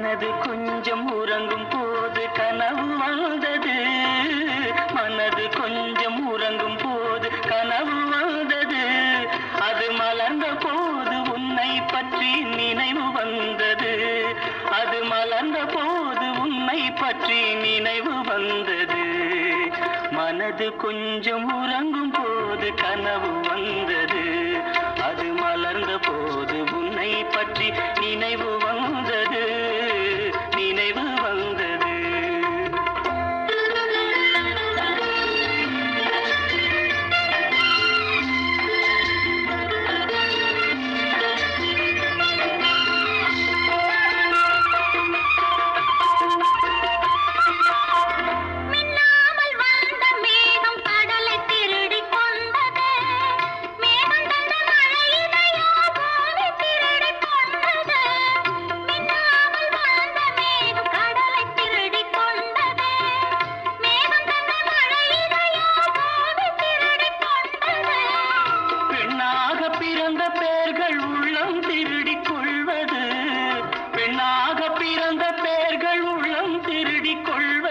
மனது கொஞ்சம் உறங்கும் போது கனவு வந்தது. மனது கொஞ்சம் உறங்கும் போது கனவு வந்தது. அது மலர்ந்த போது உன்னை பற்றி நினைவு வந்தது. அது மலர்ந்த போது உன்னை பற்றி நினைவு வந்தது. மனது கொஞ்சம் உறங்கும் போது கனவு வந்தது. அது மலர்ந்த போது உன்னை பற்றி நினைவு வந்தது. நினைவு வந்தது. பிறந்த பேர்கள் உள்ளம் திருடிக் கொள்வது. பெண்ணாக பிறந்த பேர்கள் உள்ளம் திருடிக் கொள்வது.